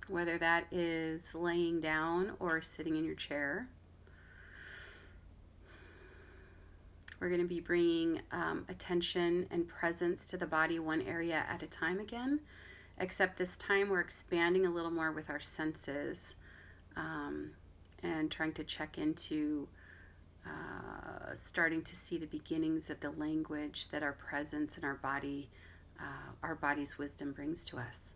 whether that is laying down or sitting in your chair. We're going to be bringing attention and presence to the body one area at a time again, except this time we're expanding a little more with our senses and trying to check into starting to see the beginnings of the language that our presence and our body's wisdom brings to us.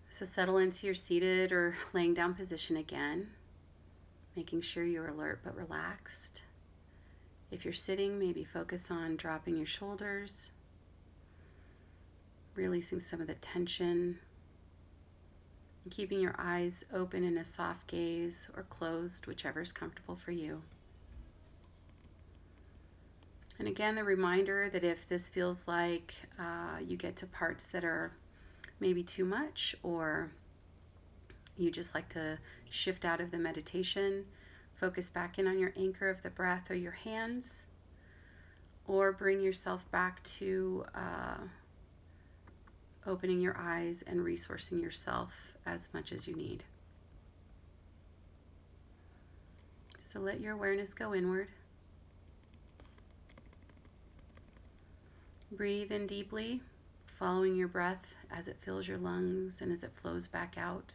So settle into your seated or laying down position again, making sure you're alert but relaxed. If you're sitting, maybe focus on dropping your shoulders, releasing some of the tension, and keeping your eyes open in a soft gaze or closed, whichever is comfortable for you. And again, the reminder that if this feels like you get to parts that are maybe too much, or you just like to shift out of the meditation, focus back in on your anchor of the breath or your hands, or bring yourself back to opening your eyes and resourcing yourself as much as you need. So let your awareness go inward. Breathe in deeply, following your breath as it fills your lungs and as it flows back out.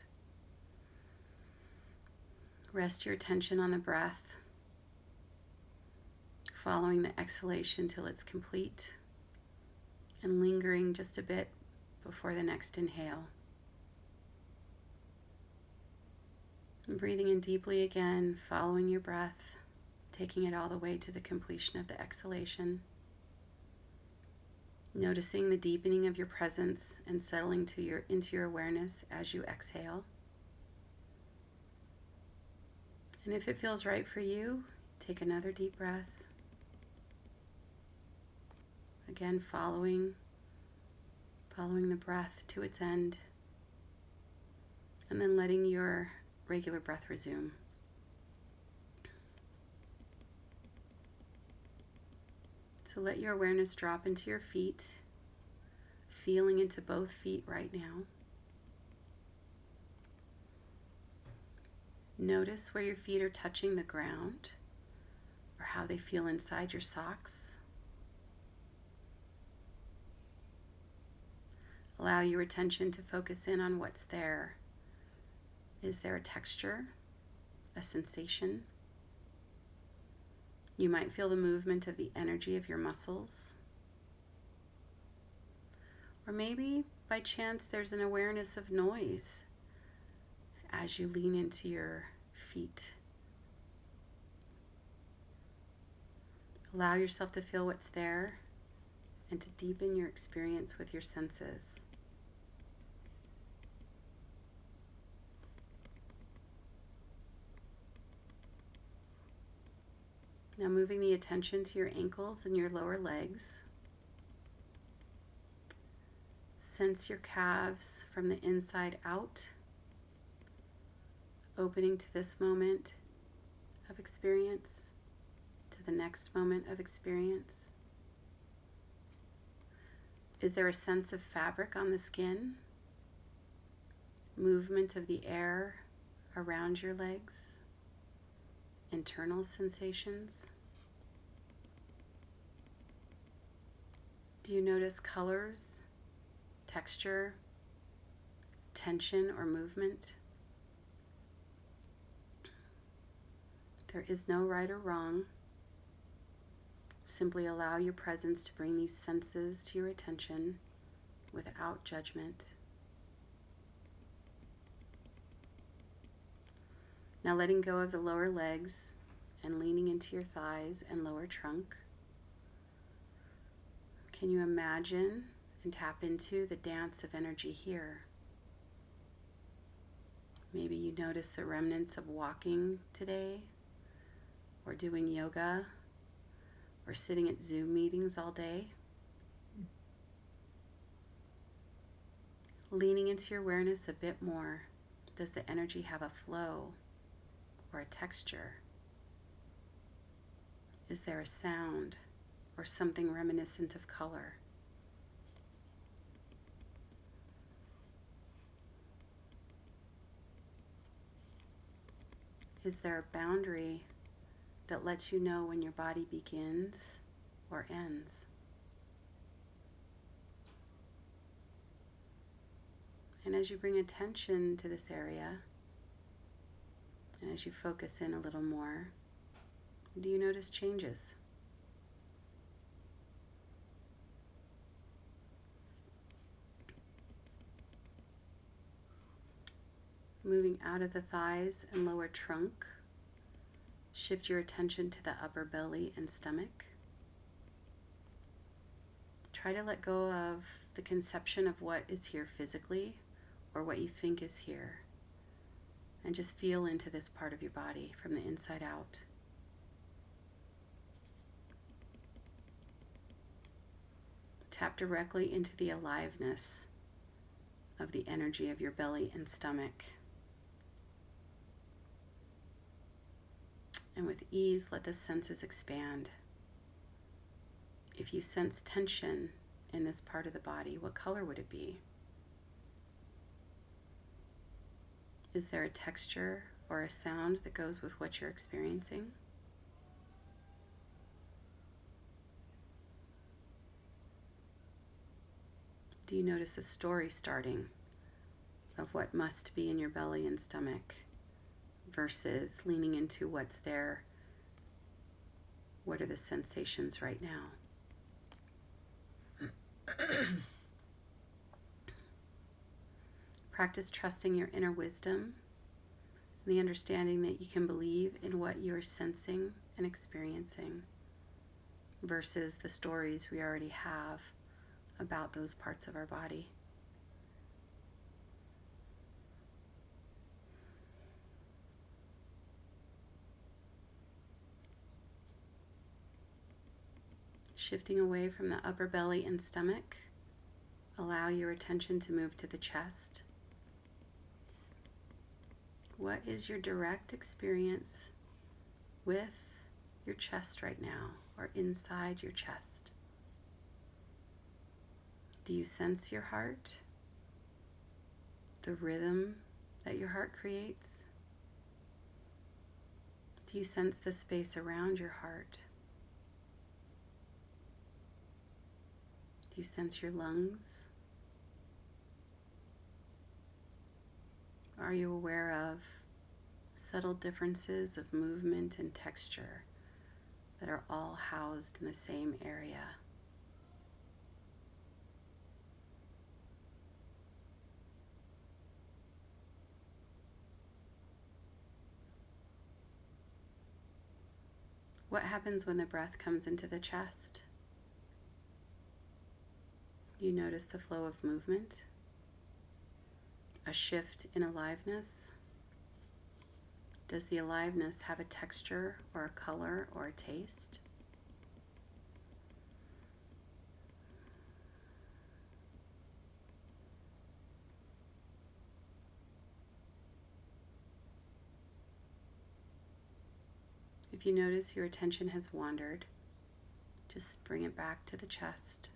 Rest your attention on the breath, following the exhalation till it's complete, and lingering just a bit before the next inhale. And breathing in deeply again, following your breath, taking it all the way to the completion of the exhalation. Noticing the deepening of your presence and settling into your awareness as you exhale. And if it feels right for you, take another deep breath. Again, following the breath to its end, and then letting your regular breath resume. So let your awareness drop into your feet, feeling into both feet right now. Notice where your feet are touching the ground or how they feel inside your socks. Allow your attention to focus in on what's there. Is there a texture, a sensation? You might feel the movement of the energy of your muscles. Or maybe by chance there's an awareness of noise as you lean into your feet. Allow yourself to feel what's there and to deepen your experience with your senses. Now moving the attention to your ankles and your lower legs. Sense your calves from the inside out, opening to this moment of experience, to the next moment of experience. Is there a sense of fabric on the skin? Movement of the air around your legs? Internal sensations? Do you notice colors, texture, tension, or movement? There is no right or wrong. Simply allow your presence to bring these senses to your attention without judgment. Now letting go of the lower legs and leaning into your thighs and lower trunk. Can you imagine and tap into the dance of energy here? Maybe you notice the remnants of walking today, or doing yoga, or sitting at Zoom meetings all day. Leaning into your awareness a bit more, does the energy have a flow or a texture? Is there a sound or something reminiscent of color? Is there a boundary that lets you know when your body begins or ends? And as you bring attention to this area, and as you focus in a little more, do you notice changes? Moving out of the thighs and lower trunk, shift your attention to the upper belly and stomach. Try to let go of the conception of what is here physically or what you think is here, and just feel into this part of your body from the inside out. Tap directly into the aliveness of the energy of your belly and stomach. And with ease, let the senses expand. If you sense tension in this part of the body, what color would it be? Is there a texture or a sound that goes with what you're experiencing? Do you notice a story starting of what must be in your belly and stomach versus leaning into what's there? What are the sensations right now? Practice trusting your inner wisdom and the understanding that you can believe in what you're sensing and experiencing versus the stories we already have about those parts of our body. Shifting away from the upper belly and stomach, allow your attention to move to the chest. What is your direct experience with your chest right now, or inside your chest? Do you sense your heart? The rhythm that your heart creates? Do you sense the space around your heart? Do you sense your lungs? Are you aware of subtle differences of movement and texture that are all housed in the same area? What happens when the breath comes into the chest? You notice the flow of movement, a shift in aliveness. Does the aliveness have a texture or a color or a taste? If you notice your attention has wandered, just bring it back to the chest.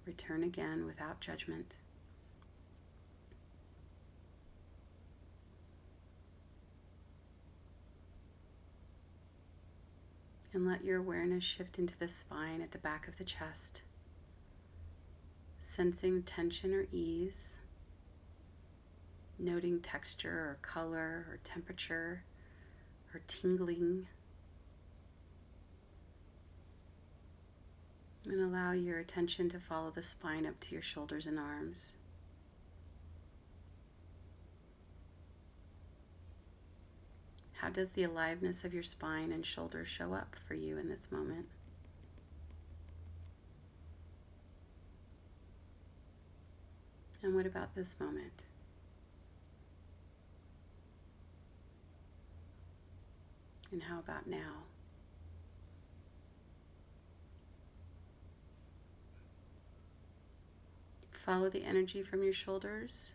Return again without judgment. And let your awareness shift into the spine at the back of the chest, sensing tension or ease, noting texture or color or temperature or tingling. And allow your attention to follow the spine up to your shoulders and arms. How does the aliveness of your spine and shoulders show up for you in this moment? And what about this moment? And how about now? Follow the energy from your shoulders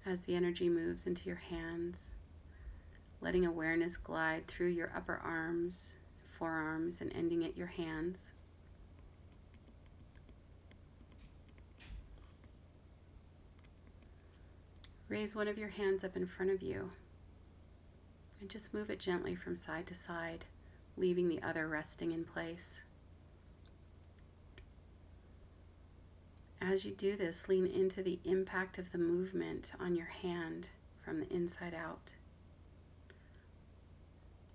as the energy moves into your hands, letting awareness glide through your upper arms, forearms, and ending at your hands. Raise one of your hands up in front of you and just move it gently from side to side, leaving the other resting in place. As you do this, lean into the impact of the movement on your hand from the inside out.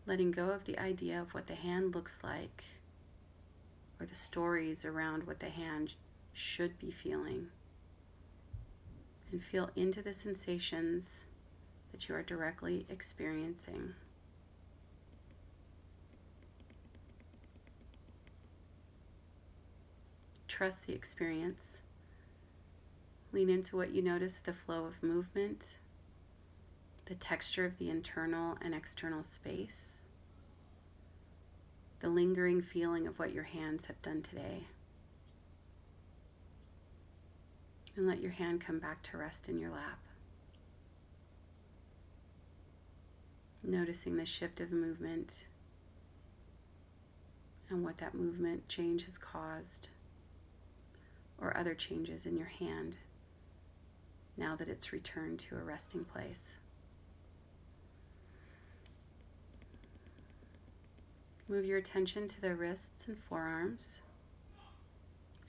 Letting go of the idea of what the hand looks like or the stories around what the hand should be feeling. And feel into the sensations that you are directly experiencing. Trust the experience. Lean into what you notice, the flow of movement, the texture of the internal and external space, the lingering feeling of what your hands have done today. And let your hand come back to rest in your lap. Noticing the shift of movement and what that movement change has caused, or other changes in your hand now that it's returned to a resting place. Move your attention to the wrists and forearms,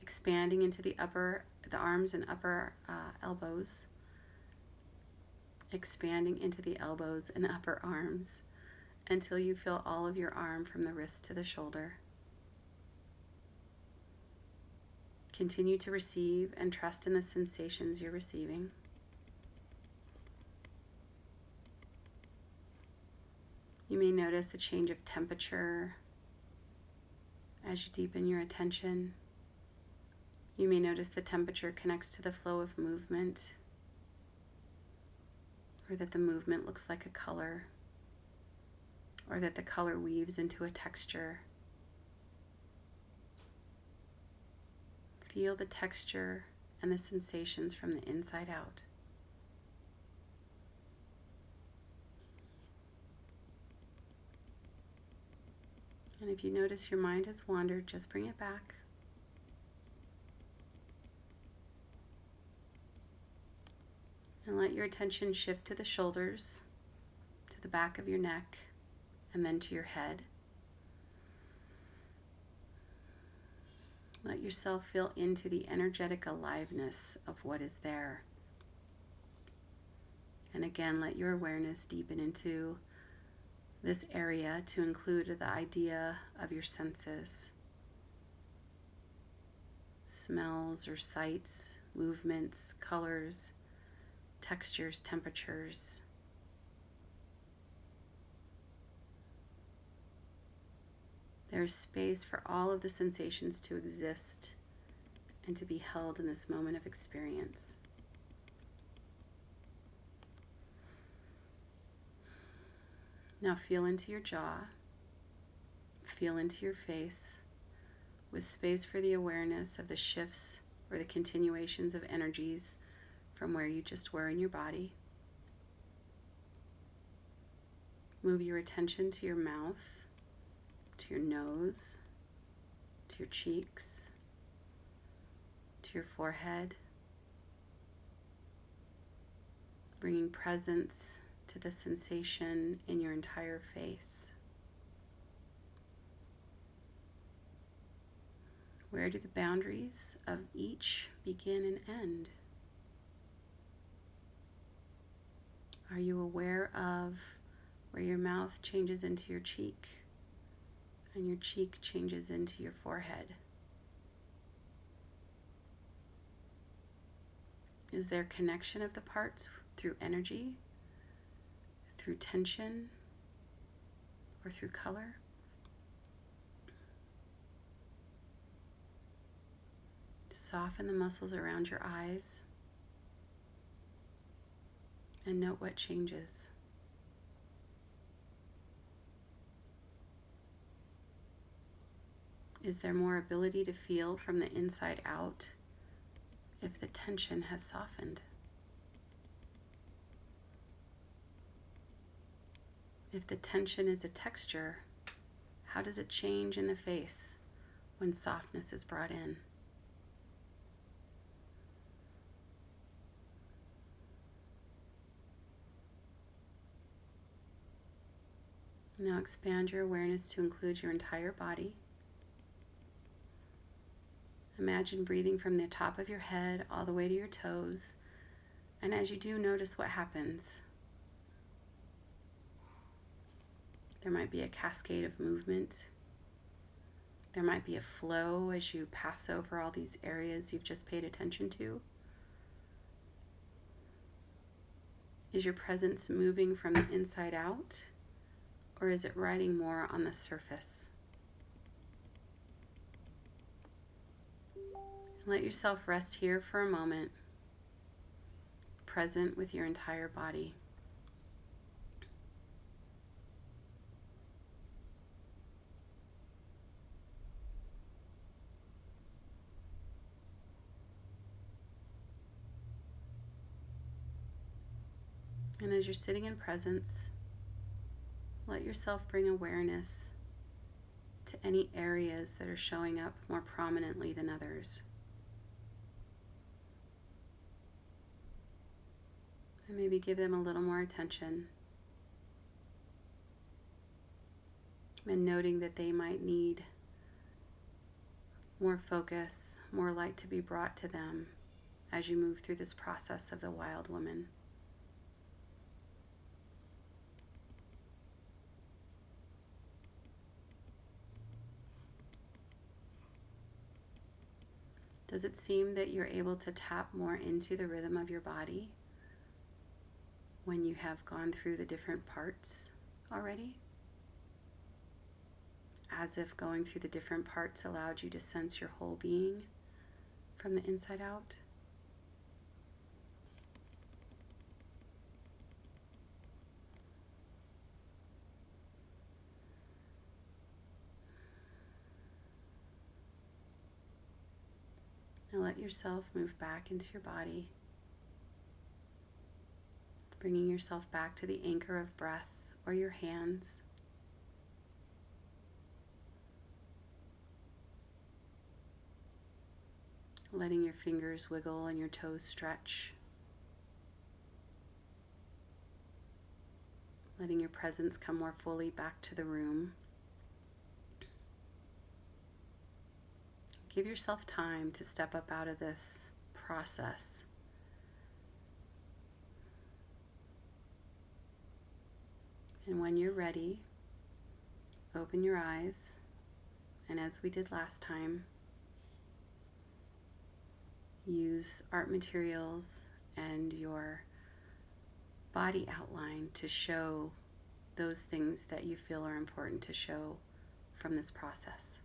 expanding into the arms and upper elbows, expanding into the elbows and upper arms until you feel all of your arm from the wrist to the shoulder. Continue to receive and trust in the sensations you're receiving. You may notice a change of temperature as you deepen your attention. You may notice the temperature connects to the flow of movement, or that the movement looks like a color, or that the color weaves into a texture. Feel the texture and the sensations from the inside out. And if you notice your mind has wandered, just bring it back. And let your attention shift to the shoulders, to the back of your neck, and then to your head. Let yourself feel into the energetic aliveness of what is there. And again, let your awareness deepen into this area to include the idea of your senses. Smells or sights, movements, colors, textures, temperatures. There's space for all of the sensations to exist and to be held in this moment of experience. Now feel into your jaw, feel into your face, with space for the awareness of the shifts or the continuations of energies from where you just were in your body. Move your attention to your mouth, to your nose, to your cheeks, to your forehead, bringing presence to the sensation in your entire face. Where do the boundaries of each begin and end? Are you aware of where your mouth changes into your cheek and your cheek changes into your forehead? Is there connection of the parts through energy, through tension, or through color? Soften the muscles around your eyes and note what changes. Is there more ability to feel from the inside out if the tension has softened? If the tension is a texture, how does it change in the face when softness is brought in? Now expand your awareness to include your entire body. Imagine breathing from the top of your head all the way to your toes. And as you do, notice what happens. There might be a cascade of movement. There might be a flow as you pass over all these areas you've just paid attention to. Is your presence moving from the inside out, or is it riding more on the surface? Let yourself rest here for a moment, present with your entire body. And as you're sitting in presence, let yourself bring awareness to any areas that are showing up more prominently than others. And maybe give them a little more attention. And noting that they might need more focus, more light to be brought to them as you move through this process of the wild woman. Does it seem that you're able to tap more into the rhythm of your body when you have gone through the different parts already? As if going through the different parts allowed you to sense your whole being from the inside out? Now let yourself move back into your body, bringing yourself back to the anchor of breath or your hands. Letting your fingers wiggle and your toes stretch. Letting your presence come more fully back to the room. Give yourself time to step up out of this process. And when you're ready, open your eyes, and as we did last time, use art materials and your body outline to show those things that you feel are important to show from this process.